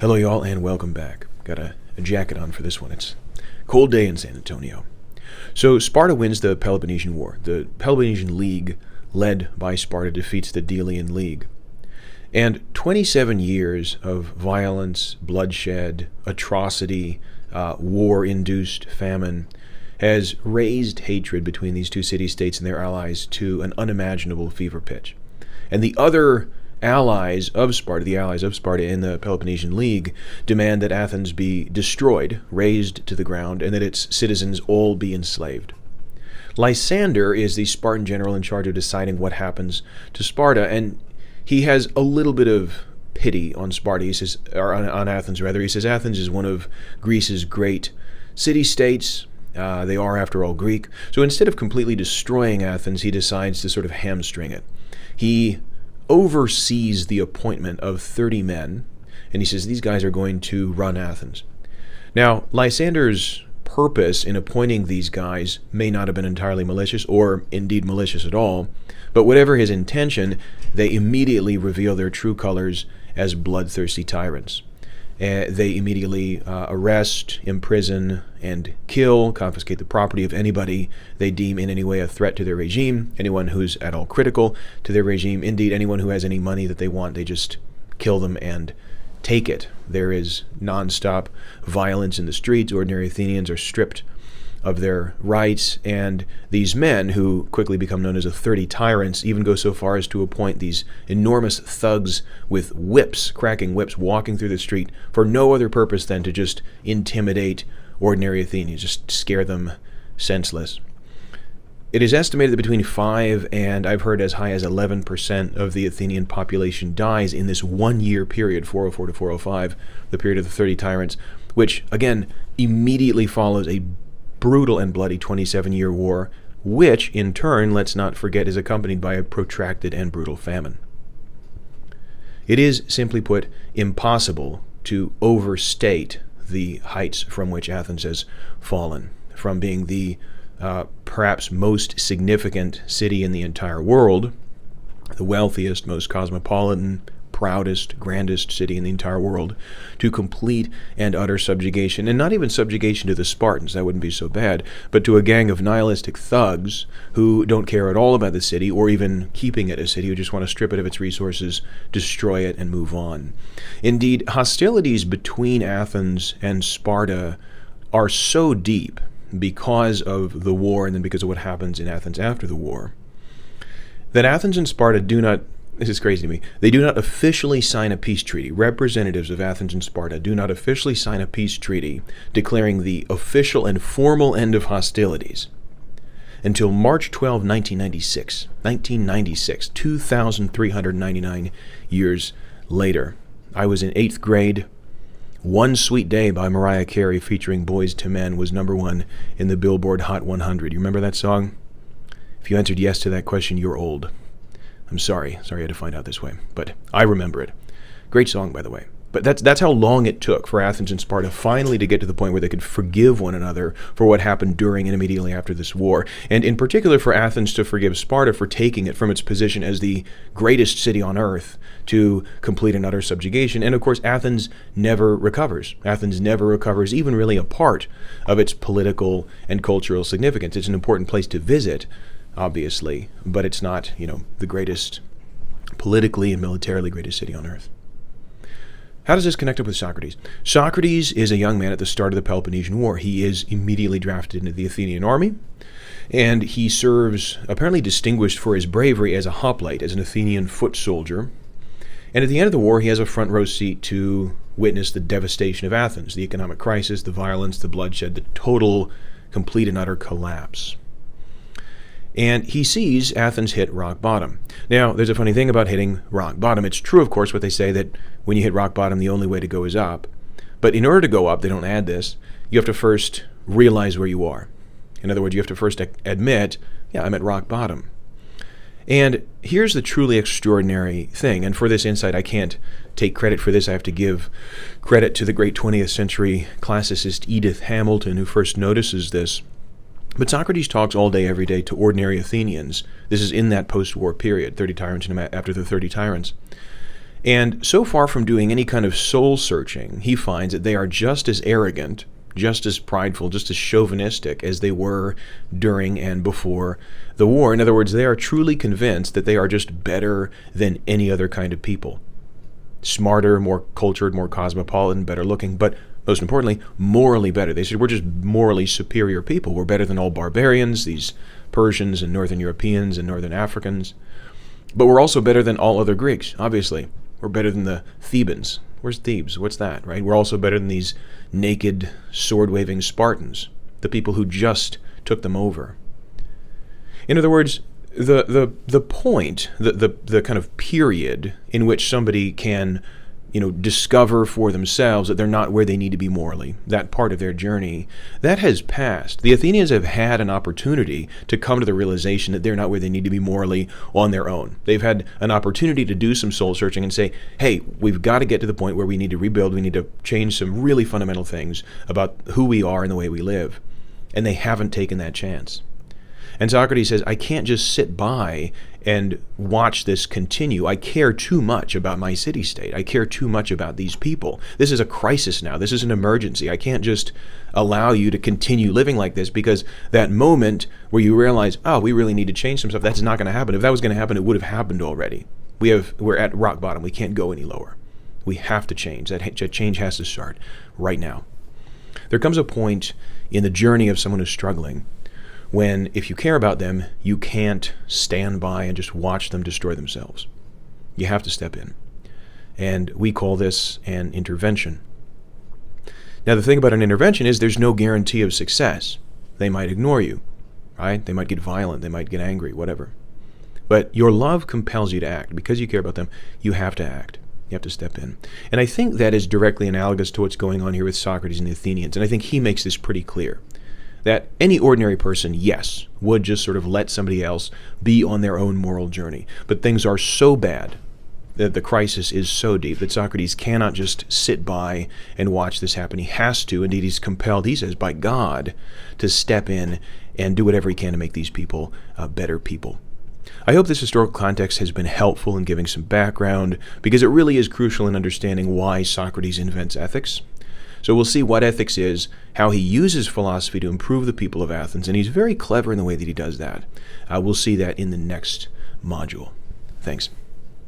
Hello, y'all, and welcome back. Got a jacket on for this one. It's a cold day in San Antonio. So Sparta wins the Peloponnesian War. The Peloponnesian League, led by Sparta, defeats the Delian League. And 27 years of violence, bloodshed, atrocity, war-induced famine has raised hatred between these two city-states and their allies to an unimaginable fever pitch. And the other allies of Sparta, the allies of Sparta in the Peloponnesian League, demand that Athens be destroyed, razed to the ground, and that its citizens all be enslaved. Lysander is the Spartan general in charge of deciding what happens to Sparta, and he has a little bit of pity on Sparta. He says, or on Athens rather. He says Athens is one of Greece's great city-states. They are, after all, Greek. So instead of completely destroying Athens, he decides to sort of hamstring it. He oversees the appointment of 30 men, and he says these guys are going to run Athens. Now, Lysander's purpose in appointing these guys may not have been entirely malicious, or indeed malicious at all, but whatever his intention, they immediately reveal their true colors as bloodthirsty tyrants. They immediately arrest, imprison, and kill, confiscate the property of anybody they deem in any way a threat to their regime, anyone who's at all critical to their regime. Indeed, anyone who has any money that they want, they just kill them and take it. There is nonstop violence in the streets. Ordinary Athenians are stripped of their rights, and these men, who quickly become known as the 30 tyrants, even go so far as to appoint these enormous thugs with whips, cracking whips, walking through the street for no other purpose than to just intimidate ordinary Athenians, just scare them senseless. It is estimated that between 5 and I've heard as high as 11% of the Athenian population dies in this 1 year period, 404 to 405, the period of the 30 tyrants, which again immediately follows a brutal and bloody 27-year war, which, in turn, let's not forget, is accompanied by a protracted and brutal famine. It is, simply put, impossible to overstate the heights from which Athens has fallen, from being the perhaps most significant city in the entire world, the wealthiest, most cosmopolitan, proudest, grandest city in the entire world, to complete and utter subjugation, and not even subjugation to the Spartans, that wouldn't be so bad, but to a gang of nihilistic thugs who don't care at all about the city, or even keeping it a city, who just want to strip it of its resources, destroy it, and move on. Indeed, hostilities between Athens and Sparta are so deep because of the war, and then because of what happens in Athens after the war, that Athens and Sparta do not, this is crazy to me, they do not officially sign a peace treaty. Representatives of Athens and Sparta do not officially sign a peace treaty declaring the official and formal end of hostilities until March 12, 1996. 1996, 2,399 years later. I was in 8th grade. One Sweet Day by Mariah Carey featuring Boyz II Men was #1 in the Billboard Hot 100. You remember that song? If you answered yes to that question, you're old. I'm sorry I had to find out this way, but I remember it. Great song, by the way. But that's how long it took for Athens and Sparta finally to get to the point where they could forgive one another for what happened during and immediately after this war. And in particular for Athens to forgive Sparta for taking it from its position as the greatest city on earth to complete and utter subjugation. And of course, Athens never recovers. Athens never recovers even really a part of its political and cultural significance. It's an important place to visit, obviously, but it's not, the greatest, politically and militarily greatest city on earth. How does this connect up with Socrates? Socrates is a young man at the start of the Peloponnesian War. He is immediately drafted into the Athenian army, and he serves, apparently distinguished for his bravery, as a hoplite, as an Athenian foot soldier. And at the end of the war, he has a front row seat to witness the devastation of Athens, the economic crisis, the violence, the bloodshed, the total, complete and utter collapse. And he sees Athens hit rock bottom. Now, there's a funny thing about hitting rock bottom. It's true, of course, what they say, that when you hit rock bottom, the only way to go is up. But in order to go up, they don't add this, you have to first realize where you are. In other words, you have to first admit, yeah, I'm at rock bottom. And here's the truly extraordinary thing, and for this insight, I can't take credit for this. I have to give credit to the great 20th century classicist Edith Hamilton, who first notices this. But Socrates talks all day, every day to ordinary Athenians. This is in that post-war period, 30 tyrants and after the 30 tyrants. And so far from doing any kind of soul searching, he finds that they are just as arrogant, just as prideful, just as chauvinistic as they were during and before the war. In other words, they are truly convinced that they are just better than any other kind of people. Smarter, more cultured, more cosmopolitan, better looking, but most importantly, morally better. They said, we're just morally superior people. We're better than all barbarians, these Persians and Northern Europeans and Northern Africans. But we're also better than all other Greeks, obviously. We're better than the Thebans. Where's Thebes? What's that, right? We're also better than these naked, sword-waving Spartans, the people who just took them over. In other words, the point, the kind of period in which somebody can, discover for themselves that they're not where they need to be morally, that part of their journey, that has passed. The Athenians have had an opportunity to come to the realization that they're not where they need to be morally on their own. They've had an opportunity to do some soul searching and say, hey, we've got to get to the point where we need to rebuild, we need to change some really fundamental things about who we are and the way we live. And they haven't taken that chance. And Socrates says, I can't just sit by and watch this continue. I care too much about my city-state. I care too much about these people. This is a crisis now. This is an emergency. I can't just allow you to continue living like this, because that moment where you realize, oh, we really need to change some stuff, that's not going to happen. If that was going to happen, it would have happened already. We're at rock bottom. We can't go any lower. We have to change. That change has to start right now. There comes a point in the journey of someone who's struggling when, if you care about them, you can't stand by and just watch them destroy themselves. You have to step in. And we call this an intervention. Now, the thing about an intervention is there's no guarantee of success. They might ignore you, right? They might get violent. They might get angry, whatever. But your love compels you to act. Because you care about them, you have to act. You have to step in. And I think that is directly analogous to what's going on here with Socrates and the Athenians. And I think he makes this pretty clear. That any ordinary person, yes, would just sort of let somebody else be on their own moral journey. But things are so bad, that the crisis is so deep, that Socrates cannot just sit by and watch this happen. He has to, indeed he's compelled, he says, by God, to step in and do whatever he can to make these people better people. I hope this historical context has been helpful in giving some background, because it really is crucial in understanding why Socrates invents ethics. So we'll see what ethics is, how he uses philosophy to improve the people of Athens, and he's very clever in the way that he does that. We'll see that in the next module. Thanks.